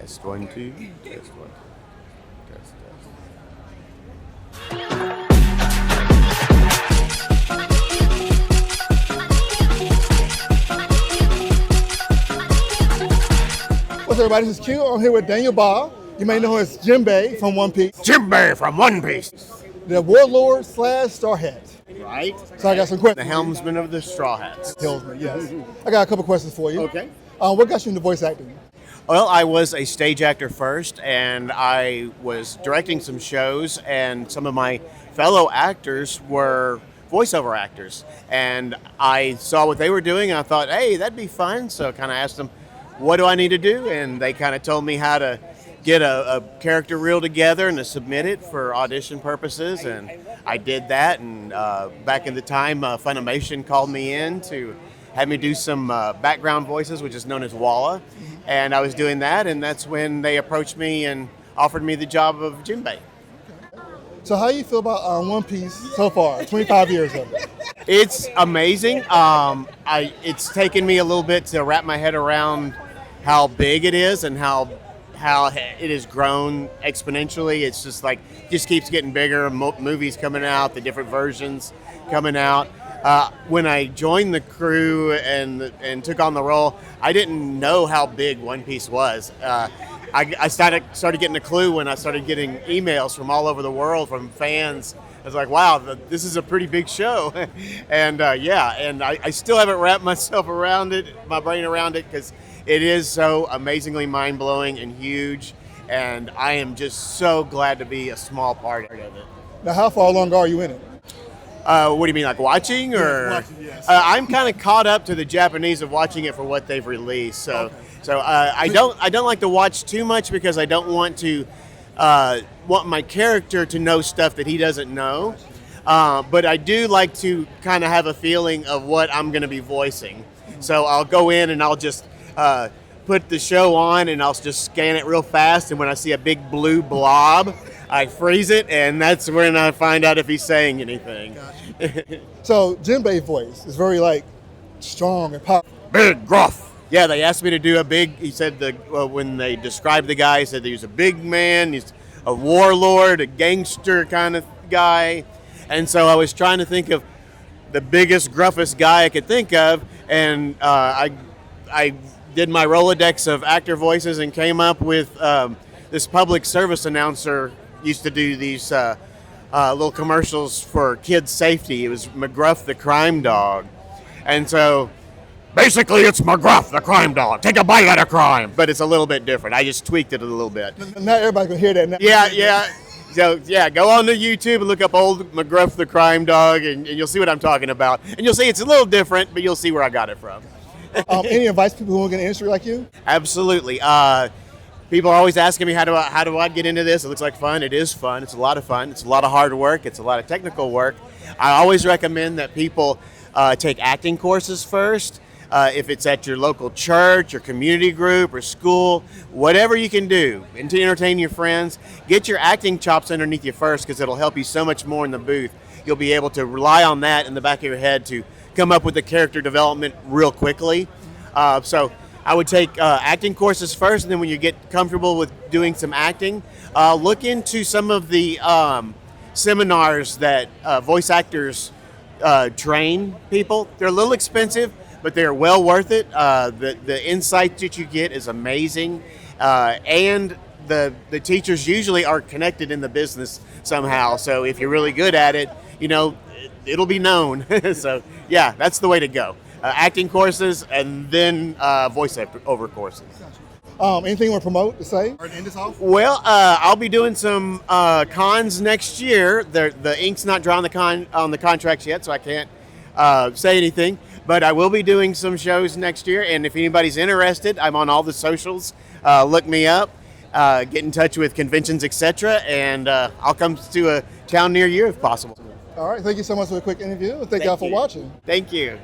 Test 1, 2. Test 1. Test, What's up, everybody? This is Q. I'm here with Daniel Baugh. You may know him as Jinbei from One Piece. Jinbei from One Piece. The Warlord / Straw Hat. Right. So I got some questions. The helmsman of the Straw Hats. Helmsman, yes. I got a couple questions for you. Okay. What got you into voice acting? Well, I was a stage actor first, and I was directing some shows, and some of my fellow actors were voiceover actors. And I saw what they were doing, and I thought, hey, that'd be fun. So I kind of asked them, what do I need to do? And they kind of told me how to get a character reel together and to submit it for audition purposes. And I did that. And back in the time, Funimation called me in to have me do some background voices, which is known as Walla. And I was doing that, and that's when they approached me and offered me the job of Jinbei. So how do you feel about One Piece so far, 25 years of it? It's amazing. It's taken me a little bit to wrap my head around how big it is and how it has grown exponentially. It's just keeps getting bigger. Movies coming out, the different versions coming out. When I joined the crew and took on the role, I didn't know how big One Piece was. I started getting a clue when I started getting emails from all over the world from fans. I was like, wow, this is a pretty big show. And I still haven't wrapped my brain around it, because it is so amazingly mind-blowing and huge. And I am just so glad to be a small part of it. Now, how far along are you in it? What do you mean, like watching, or? Yeah, watching, yes. I'm kind of caught up to the Japanese of watching it for what they've released. So I don't like to watch too much, because I don't want my character to know stuff that he doesn't know. But I do like to kind of have a feeling of what I'm going to be voicing. So I'll go in and I'll just put the show on, and I'll just scan it real fast. And when I see a big blue blob, I freeze it, and that's when I find out if he's saying anything. Gotcha. So Jinbei's voice is very strong and powerful. Big, gruff. Yeah, they asked me to do he said when they described the guy, he said he was a big man, he's a warlord, a gangster kind of guy. And so I was trying to think of the biggest, gruffest guy I could think of, and I did my Rolodex of actor voices and came up with this public service announcer used to do these little commercials for kids' safety. It was McGruff the crime dog. And so basically it's McGruff the crime dog. Take a bite out of crime. But it's a little bit different. I just tweaked it a little bit. Not everybody can hear that now. Yeah. So, go on to YouTube and look up old McGruff the crime dog, and you'll see what I'm talking about. And you'll see it's a little different, but you'll see where I got it from. Any advice to people who want to get in the industry like you? Absolutely. People are always asking me, how do I get into this? It looks like fun. It is fun. It's a lot of fun. It's a lot of hard work. It's a lot of technical work. I always recommend that people take acting courses first. If it's at your local church or community group or school, whatever you can do and to entertain your friends, get your acting chops underneath you first, because it'll help you so much more in the booth. You'll be able to rely on that in the back of your head to come up with the character development real quickly. So I would take acting courses first, and then when you get comfortable with doing some acting, look into some of the seminars that voice actors train people. They're a little expensive, but they're well worth it. The insight that you get is amazing, and the teachers usually are connected in the business somehow. So if you're really good at it, it'll be known. So yeah, that's the way to go. Acting courses, and then voice-over courses. Anything you want to promote to say or end this off? Well, I'll be doing some cons next year. The ink's not dry on the contracts yet, so I can't say anything. But I will be doing some shows next year, and if anybody's interested, I'm on all the socials. Look me up, get in touch with conventions, etc., and I'll come to a town near you if possible. All right, thank you so much for a quick interview. Thank y'all for watching. Thank you.